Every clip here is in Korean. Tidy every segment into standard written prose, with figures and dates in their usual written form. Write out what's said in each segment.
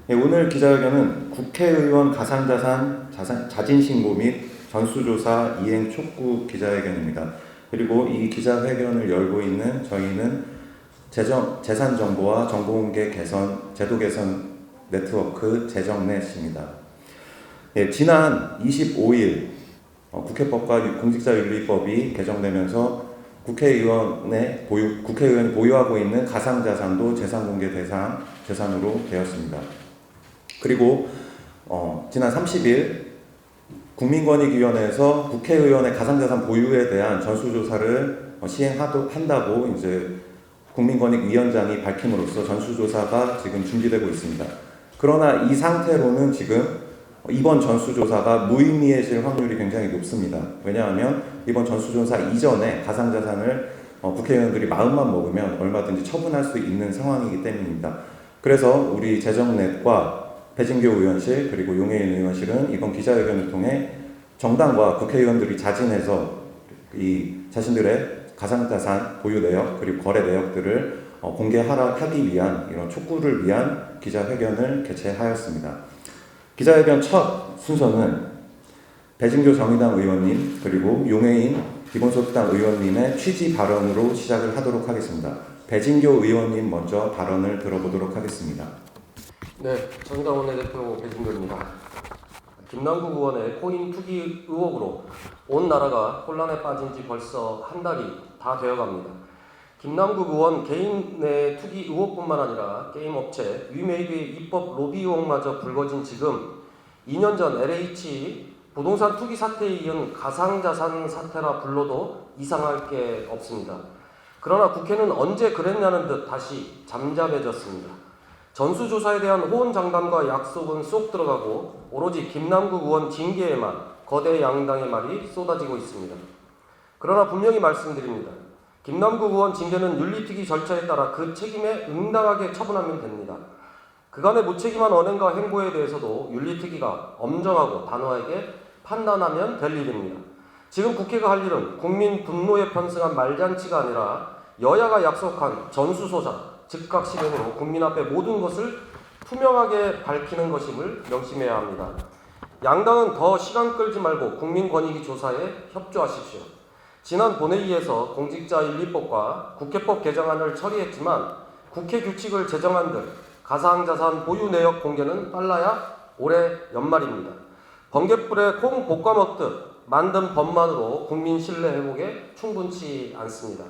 예, 오늘 기자회견은 국회의원 가상자산 자진신고 및 전수조사 이행 촉구 기자회견입니다. 그리고 이 기자회견을 열고 있는 저희는 재산정보와 정보공개 개선, 제도 개선 네트워크 재정넷입니다. 예, 지난 25일 국회법과 공직자윤리법이 개정되면서 국회의원이 보유하고 있는 가상자산도 재산공개 대상 재산으로 되었습니다. 그리고 지난 30일 국민권익위원회에서 국회의원의 가상자산 보유에 대한 전수조사를 시행한다고 이제 국민권익위원장이 밝힘으로써 전수조사가 지금 준비되고 있습니다. 그러나 이 상태로는 지금 이번 전수조사가 무의미해질 확률이 굉장히 높습니다. 왜냐하면 이번 전수조사 이전에 가상자산을 국회의원들이 마음만 먹으면 얼마든지 처분할 수 있는 상황이기 때문입니다. 그래서 우리 재정넷과 배진교 의원실 그리고 용해인 의원실은 이번 기자회견을 통해 정당과 국회의원들이 자진해서 이 자신들의 가상자산 보유 내역 그리고 거래 내역들을 공개하기 위한 이런 촉구를 위한 기자회견을 개최하였습니다. 기자회견 첫 순서는 배진교 정의당 의원님 그리고 용해인 기본소득당 의원님의 취지 발언으로 시작을 하도록 하겠습니다. 배진교 의원님 먼저 발언을 들어보도록 하겠습니다. 네, 정의당 원내대표 배진교입니다. 김남국 의원의 코인 투기 의혹으로 온 나라가 혼란에 빠진 지 벌써 한 달이 다 되어갑니다. 김남국 의원 개인 내 투기 의혹뿐만 아니라 게임 업체 위메이드의 입법 로비 의혹마저 불거진 지금 2년 전 LH 부동산 투기 사태에 이은 가상자산 사태라 불러도 이상할 게 없습니다. 그러나 국회는 언제 그랬냐는 듯 다시 잠잠해졌습니다. 전수조사에 대한 호언장담과 약속은 쏙 들어가고 오로지 김남국 의원 징계에만 거대 양당의 말이 쏟아지고 있습니다. 그러나 분명히 말씀드립니다. 김남국 의원 징계는 윤리특위 절차에 따라 그 책임에 응당하게 처분하면 됩니다. 그간의 무책임한 언행과 행보에 대해서도 윤리특위가 엄정하고 단호하게 판단하면 될 일입니다. 지금 국회가 할 일은 국민 분노에 편승한 말잔치가 아니라 여야가 약속한 전수조사 즉각 실행으로 국민 앞에 모든 것을 투명하게 밝히는 것임을 명심해야 합니다. 양당은 더 시간 끌지 말고 국민권익위 조사에 협조하십시오. 지난 본회의에서 공직자윤리법과 국회법 개정안을 처리했지만 국회 규칙을 제정한들 가상자산 보유 내역 공개는 빨라야 올해 연말입니다. 번갯불에 콩 볶아 먹듯 만든 법만으로 국민 신뢰 회복에 충분치 않습니다.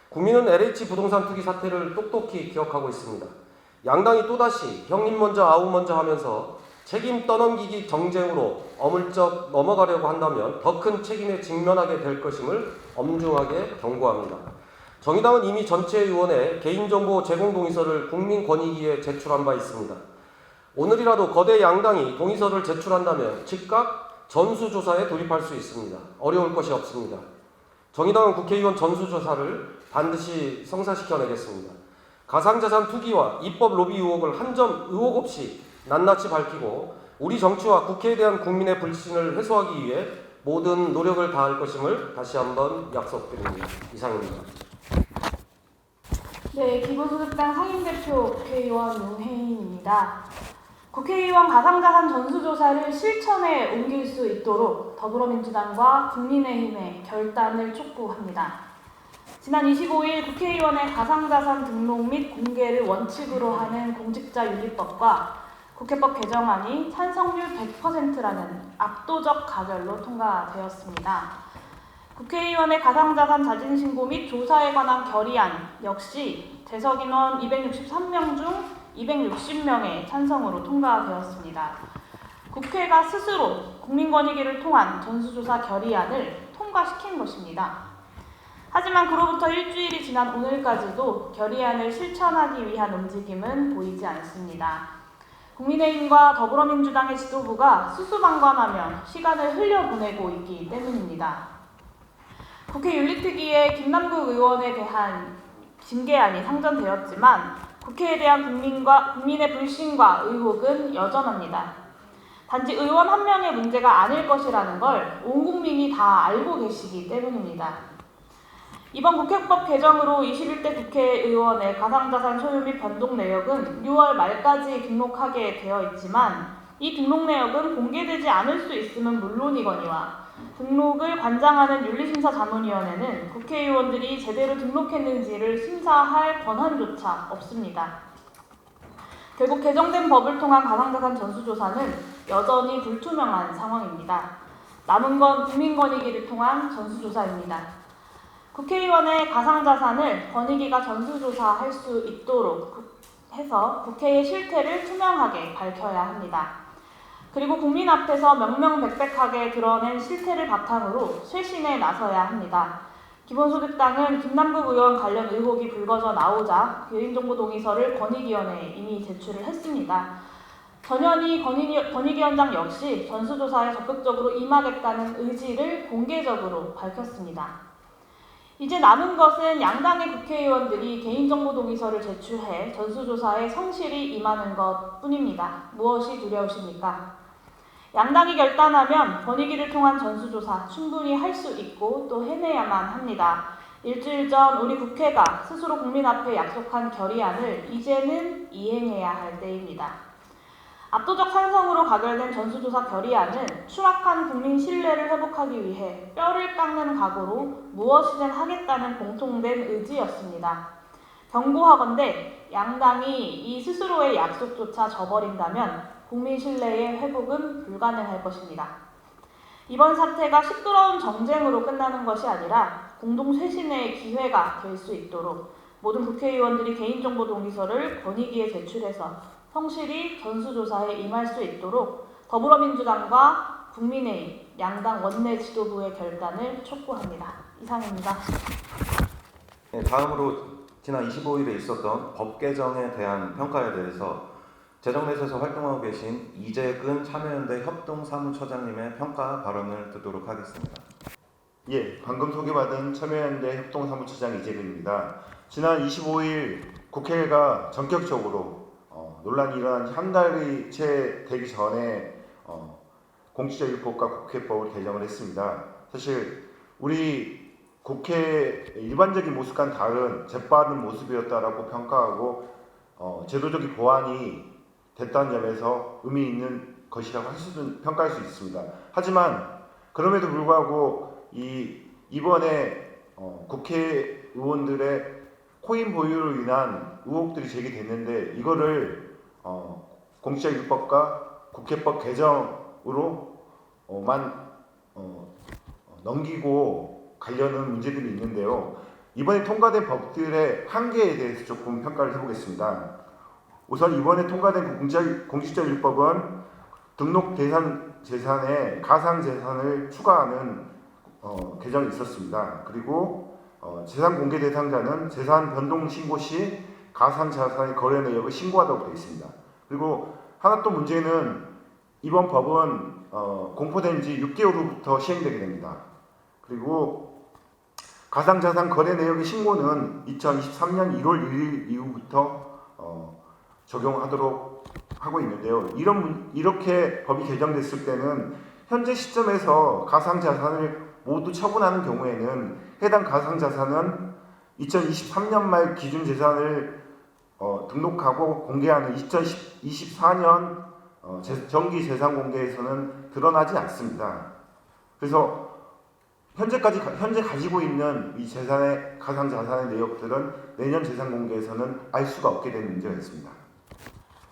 국민은 LH 부동산 투기 사태를 똑똑히 기억하고 있습니다. 양당이 또다시 형님 먼저 아우 먼저 하면서 책임 떠넘기기 정쟁으로 어물쩍 넘어가려고 한다면 더 큰 책임에 직면하게 될 것임을 엄중하게 경고합니다. 정의당은 이미 전체 의원의 개인정보 제공 동의서를 국민권익위에 제출한 바 있습니다. 오늘이라도 거대 양당이 동의서를 제출한다면 즉각 전수조사에 돌입할 수 있습니다. 어려울 것이 없습니다. 정의당은 국회의원 전수조사를 반드시 성사시켜내겠습니다. 가상자산 투기와 입법 로비 의혹을 한 점 의혹 없이 낱낱이 밝히고 우리 정치와 국회에 대한 국민의 불신을 해소하기 위해 모든 노력을 다할 것임을 다시 한번 약속드립니다. 이상입니다. 네, 기본소득당 상임대표 국회의원 용해인입니다. 국회의원 가상자산 전수조사를 실천에 옮길 수 있도록 더불어민주당과 국민의힘의 결단을 촉구합니다. 지난 25일 국회의원의 가상자산 등록 및 공개를 원칙으로 하는 공직자윤리법과 국회법 개정안이 찬성률 100%라는 압도적 가결로 통과되었습니다. 국회의원의 가상자산 자진신고 및 조사에 관한 결의안 역시 재석인원 263명 중 260명의 찬성으로 통과되었습니다. 국회가 스스로 국민권익위를 통한 전수조사 결의안을 통과시킨 것입니다. 하지만 그로부터 일주일이 지난 오늘까지도 결의안을 실천하기 위한 움직임은 보이지 않습니다. 국민의힘과 더불어민주당의 지도부가 수수방관하며 시간을 흘려보내고 있기 때문입니다. 국회 윤리특위에 김남국 의원에 대한 징계안이 상정되었지만 국회에 대한 국민의 불신과 의혹은 여전합니다. 단지 의원 한 명의 문제가 아닐 것이라는 걸 온 국민이 다 알고 계시기 때문입니다. 이번 국회법 개정으로 21대 국회의원의 가상자산 소유 및 변동 내역은 6월 말까지 등록하게 되어 있지만 이 등록 내역은 공개되지 않을 수 있음은 물론이거니와 등록을 관장하는 윤리심사자문위원회는 국회의원들이 제대로 등록했는지를 심사할 권한조차 없습니다. 결국 개정된 법을 통한 가상자산 전수조사는 여전히 불투명한 상황입니다. 남은 건 국민권익위를 통한 전수조사입니다. 국회의원의 가상자산을 권익위가 전수조사할 수 있도록 해서 국회의 실태를 투명하게 밝혀야 합니다. 그리고 국민 앞에서 명명백백하게 드러낸 실태를 바탕으로 쇄신에 나서야 합니다. 기본소득당은 김남국 의원 관련 의혹이 불거져 나오자 개인정보 동의서를 권익위원회에 이미 제출을 했습니다. 전현희 권익위원장 역시 전수조사에 적극적으로 임하겠다는 의지를 공개적으로 밝혔습니다. 이제 남은 것은 양당의 국회의원들이 개인정보 동의서를 제출해 전수조사에 성실히 임하는 것 뿐입니다. 무엇이 두려우십니까? 양당이 결단하면 권익위를 통한 전수조사 충분히 할 수 있고 또 해내야만 합니다. 일주일 전 우리 국회가 스스로 국민 앞에 약속한 결의안을 이제는 이행해야 할 때입니다. 압도적 찬성으로 가결된 전수조사 결의안은 추락한 국민 신뢰를 회복하기 위해 뼈를 깎는 각오로 무엇이든 하겠다는 공통된 의지였습니다. 경고하건대 양당이 이 스스로의 약속조차 저버린다면 국민 신뢰의 회복은 불가능할 것입니다. 이번 사태가 시끄러운 정쟁으로 끝나는 것이 아니라 공동 쇄신의 기회가 될 수 있도록 모든 국회의원들이 개인정보 동의서를 권익위에 제출해서 성실히 전수조사에 임할 수 있도록 더불어민주당과 국민의힘 양당 원내 지도부의 결단을 촉구합니다. 이상입니다. 네, 다음으로 지난 25일에 있었던 법 개정에 대한 평가에 대해서 재정내에서 활동하고 계신 이재근 참여연대 협동사무처장님의 평가 발언을 듣도록 하겠습니다. 예, 방금 소개받은 참여연대 협동사무처장 이재근입니다. 지난 25일 국회가 전격적으로 논란이 일어난 한 달이 채 되기 전에 공직자 율법과 국회법을 개정을 했습니다. 사실 우리 국회 일반적인 모습과는 다른 재빠른 모습이었다라고 평가하고 제도적인 보완이 됐다는 점에서 의미 있는 것이라고 평가할 수 있습니다. 하지만 그럼에도 불구하고 이번에 국회의원들의 코인 보유로 인한 의혹들이 제기됐는데 이거를 공직자율법과 국회법 개정으로만 넘기고 가려는 문제들이 있는데요. 이번에 통과된 법들의 한계에 대해서 조금 평가를 해보겠습니다. 우선 이번에 통과된 공직자율법은 등록 대상 재산에 가상 재산을 추가하는 개정이 있었습니다. 그리고 재산 공개 대상자는 재산 변동 신고 시 가상 자산의 거래 내역을 신고하도록 되어 있습니다. 그리고 하나 또 문제는 이번 법은 공포된 지 6개월 후부터 시행되게 됩니다. 그리고 가상 자산 거래 내역의 신고는 2023년 1월 1일 이후부터 적용하도록 하고 있는데요. 이렇게 법이 개정됐을 때는 현재 시점에서 가상 자산을 모두 처분하는 경우에는 해당 가상 자산은 2023년 말 기준 재산을 등록하고 공개하는 2024년 정기 재산 공개에서는 드러나지 않습니다. 그래서 현재 가지고 있는 이 가상 자산의 내역들은 내년 재산 공개에서는 알 수가 없게 되는 문제가 있습니다.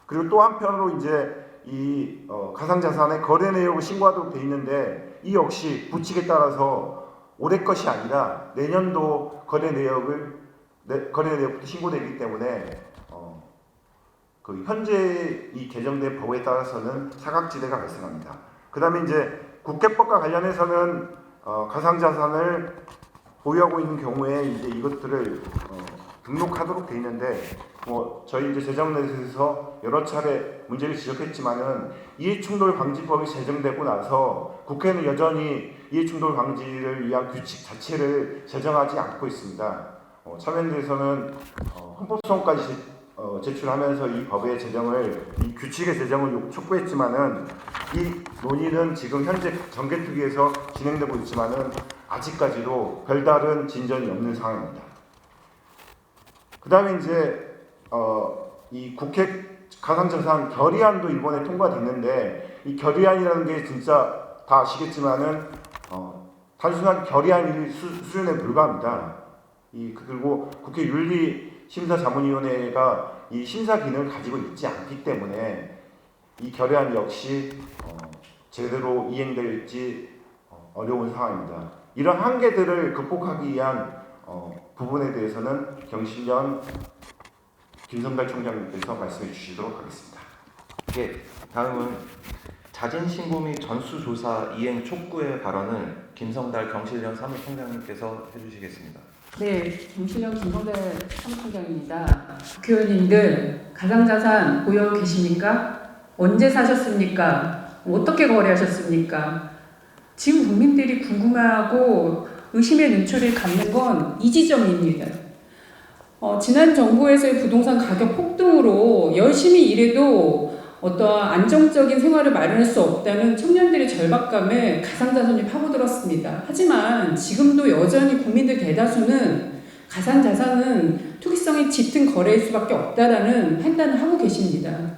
그리고 또 한편으로 이제 이 가상 자산의 거래 내역을 신고하도록 되어 있는데 이 역시 부칙에 따라서 올해 것이 아니라 내년도 거래 내역부터 신고되기 때문에 현재 이 개정된 법에 따라서는 사각지대가 발생합니다. 그다음에 이제 국회법과 관련해서는 가상 자산을 보유하고 있는 경우에 이제 이것들을 등록하도록 되어 있는데 저희 이제 재정내에서 여러 차례 문제를 지적했지만은 이해충돌 방지법이 제정되고 나서 국회는 여전히 이해충돌 방지를 위한 규칙 자체를 제정하지 않고 있습니다. 참여연대에서는 헌법소원까지 제출하면서 이 법의 제정을 이 규칙의 제정을 촉구했지만은 이 논의는 지금 현재 정개특위에서 진행되고 있지만은 아직까지도 별다른 진전이 없는 상황입니다. 그 다음에 이제 이 국회 가상자산 결의안도 이번에 통과됐는데 이 결의안이라는 게 진짜 다 아시겠지만은 단순한 결의안 수준에 불과합니다. 그리고 국회 윤리심사자문위원회가 이 심사 기능을 가지고 있지 않기 때문에 이 결의안 역시 제대로 이행될지 어려운 상황입니다. 이런 한계들을 극복하기 위한 부분에 대해서는 경실련 김성달 총장님께서 말씀해 주시도록 하겠습니다. 예, 다음은 자진신고 및 전수조사 이행 촉구의 발언을 김성달 경실련 사무총장님께서 해주시겠습니다. 네, 경실련 김성달 사무총장입니다. 국회의원님들 가상자산 보유하고 계십니까? 언제 사셨습니까? 어떻게 거래하셨습니까? 지금 국민들이 궁금해하고 의심의 눈초리를 갖는 건 이 지점입니다. 지난 정부에서의 부동산 가격 폭등으로 열심히 일해도 어떠한 안정적인 생활을 마련할 수 없다는 청년들의 절박감에 가상자산이 파고들었습니다. 하지만 지금도 여전히 국민들 대다수는 가상자산은 투기성이 짙은 거래일 수밖에 없다라는 판단을 하고 계십니다.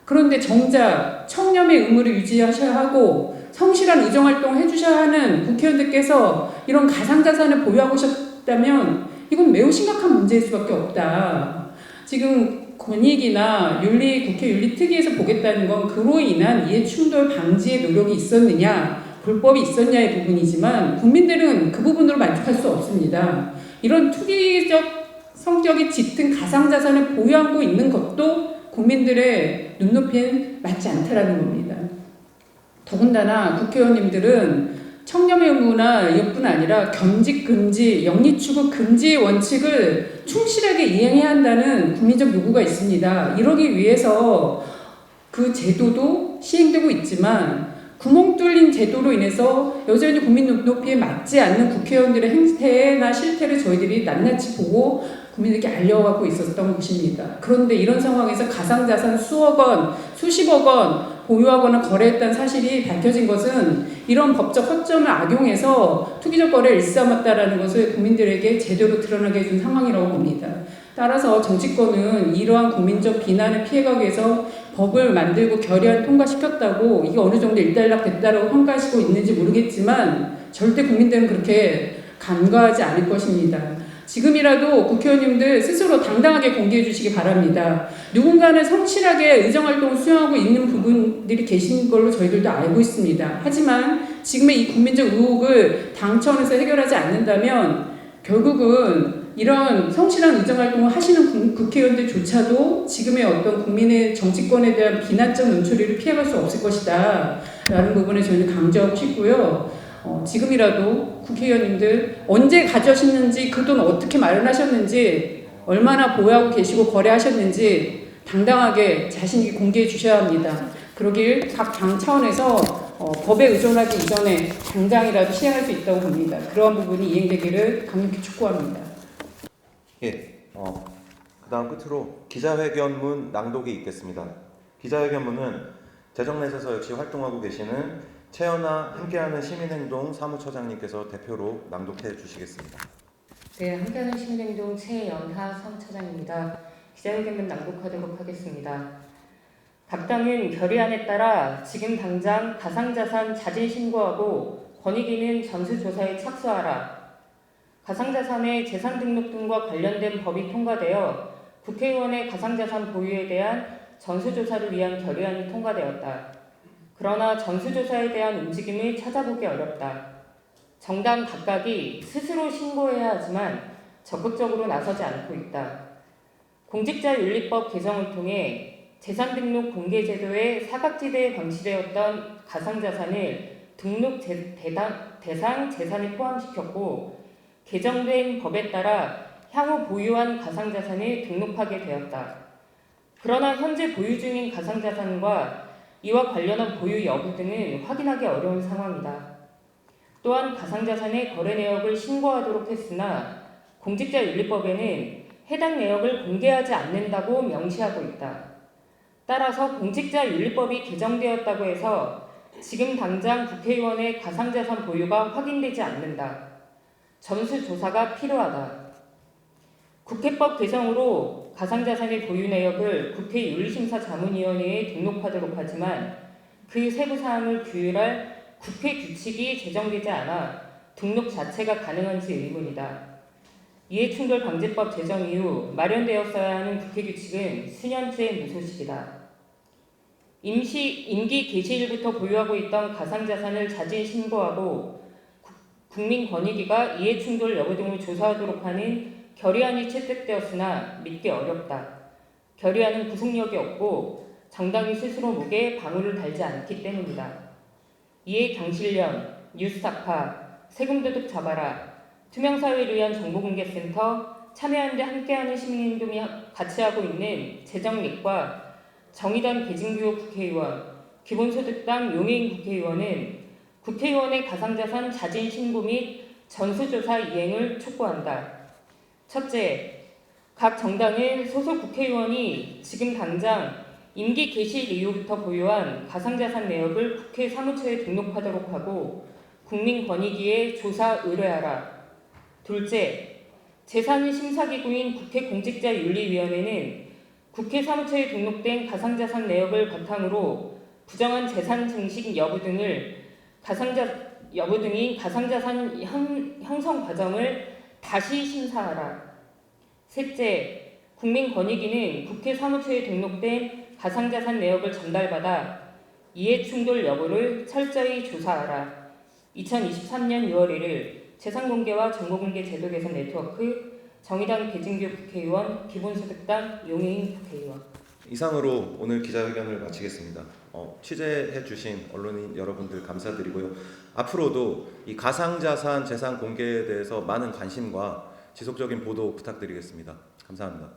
그런데 정작 청렴의 의무를 유지하셔야 하고 성실한 의정활동을 해주셔야 하는 국회의원들께서 이런 가상자산을 보유하고 계셨다면 이건 매우 심각한 문제일 수밖에 없다. 지금 권익이나 국회 윤리특위에서 보겠다는 건 그로 인한 이해충돌 방지의 노력이 있었느냐, 불법이 있었냐의 부분이지만 국민들은 그 부분으로 만족할 수 없습니다. 이런 투기적 성격이 짙은 가상자산을 보유하고 있는 것도 국민들의 눈높이엔 맞지 않다라는 겁니다. 더군다나 국회의원님들은 청렴의 의무나 이것뿐 아니라 겸직 금지, 영리추구 금지의 원칙을 충실하게 이행해야 한다는 국민적 요구가 있습니다. 이러기 위해서 그 제도도 시행되고 있지만 구멍 뚫린 제도로 인해서 여전히 국민 눈높이에 맞지 않는 국회의원들의 행태나 실태를 저희들이 낱낱이 보고 국민들께 알려가고 있었던 것입니다. 그런데 이런 상황에서 가상자산 수억 원, 수십억 원 보유하거나 거래했다는 사실이 밝혀진 것은 이런 법적 허점을 악용해서 투기적 거래를 일삼았다라는 것을 국민들에게 제대로 드러나게 해준 상황이라고 봅니다. 따라서 정치권은 이러한 국민적 비난을 피해가기 위해서 법을 만들고 결의안 통과시켰다고 이게 어느 정도 일단락됐다라고 평가하시고 있는지 모르겠지만 절대 국민들은 그렇게 간과하지 않을 것입니다. 지금이라도 국회의원님들 스스로 당당하게 공개해 주시기 바랍니다. 누군가는 성실하게 의정활동을 수행하고 있는 부분들이 계신 걸로 저희들도 알고 있습니다. 하지만 지금의 이 국민적 의혹을 당 차원에서 해결하지 않는다면 결국은 이런 성실한 의정활동을 하시는 국회의원들조차도 지금의 어떤 국민의 정치권에 대한 비난적 눈초리를 피해갈 수 없을 것이다 라는 부분을 저희는 강조하고 싶고요. 지금이라도 국회의원님들 언제 가져오셨는지 그 돈 어떻게 마련하셨는지 얼마나 보유하고 계시고 거래하셨는지 당당하게 자신있게 공개해 주셔야 합니다. 그러길 각 당 차원에서 법에 의존하기 이전에 당장이라도 시행할 수 있다고 봅니다. 그러한 부분이 이행되기를 강력히 촉구합니다. 예, 그 다음 끝으로 기자회견문 낭독이 있겠습니다. 기자회견문은 재정넷에서 역시 활동하고 계시는 최연아 함께하는 시민행동 사무처장님께서 대표로 낭독해 주시겠습니다. 네, 함께하는 시민행동 최연하 사무처장입니다. 기자회견문 낭독하도록 하겠습니다. 각 당은 결의안에 따라 지금 당장 가상자산 자진 신고하고 권익위는 전수조사에 착수하라. 가상자산의 재산 등록 등과 관련된 법이 통과되어 국회의원의 가상자산 보유에 대한 전수조사를 위한 결의안이 통과되었다. 그러나 전수조사에 대한 움직임을 찾아보기 어렵다. 정당 각각이 스스로 신고해야 하지만 적극적으로 나서지 않고 있다. 공직자윤리법 개정을 통해 재산등록 공개제도의 사각지대에 방치되었던 가상자산을 등록 대상 재산에 포함시켰고 개정된 법에 따라 향후 보유한 가상자산을 등록하게 되었다. 그러나 현재 보유 중인 가상자산과 이와 관련한 보유 여부 등을 확인하기 어려운 상황이다. 또한 가상자산의 거래 내역을 신고하도록 했으나 공직자윤리법에는 해당 내역을 공개하지 않는다고 명시하고 있다. 따라서 공직자윤리법이 개정되었다고 해서 지금 당장 국회의원의 가상자산 보유가 확인되지 않는다. 전수조사가 필요하다. 국회법 개정으로 가상자산의 보유 내역을 국회 윤리심사자문위원회에 등록하도록 하지만 그 세부 사항을 규율할 국회 규칙이 제정되지 않아 등록 자체가 가능한지 의문이다. 이해충돌방지법 제정 이후 마련되었어야 하는 국회 규칙은 수년째 무소식이다. 임기 개시일부터 보유하고 있던 가상자산을 자진 신고하고 국민권익위가 이해충돌 여부 등을 조사하도록 하는 결의안이 채택되었으나 믿기 어렵다. 결의안은 구속력이 없고 정당이 스스로 목에 방울을 달지 않기 때문이다. 이에 경실련, 뉴스타파, 세금도둑 잡아라, 투명사회를 위한 정보공개센터, 참여연대 함께하는 시민운동이 같이 하고 있는 재정립과 정의당 배진규 국회의원, 기본소득당 용해인 국회의원은 국회의원의 가상자산 자진 신고 및 전수조사 이행을 촉구한다. 첫째, 각 정당은 소속 국회의원이 지금 당장 임기 개시일 이후부터 보유한 가상자산 내역을 국회 사무처에 등록하도록 하고 국민권익위에 조사 의뢰하라. 둘째, 재산심사기구인 국회공직자윤리위원회는 국회 사무처에 등록된 가상자산 내역을 바탕으로 부정한 재산 증식 여부 등인 가상자산 형성 과정을 다시 심사하라. 셋째, 국민권익위는 국회 사무처에 등록된 가상자산 내역을 전달받아 이해충돌 여부를 철저히 조사하라. 2023년 6월 1일 재산공개와 정보공개 제도 개선 네트워크 정의당 배진규 국회의원, 기본소득당 용해인 국회의원. 이상으로 오늘 기자회견을 마치겠습니다. 취재해주신 언론인 여러분들 감사드리고요. 앞으로도 이 가상자산 재산 공개에 대해서 많은 관심과 지속적인 보도 부탁드리겠습니다. 감사합니다.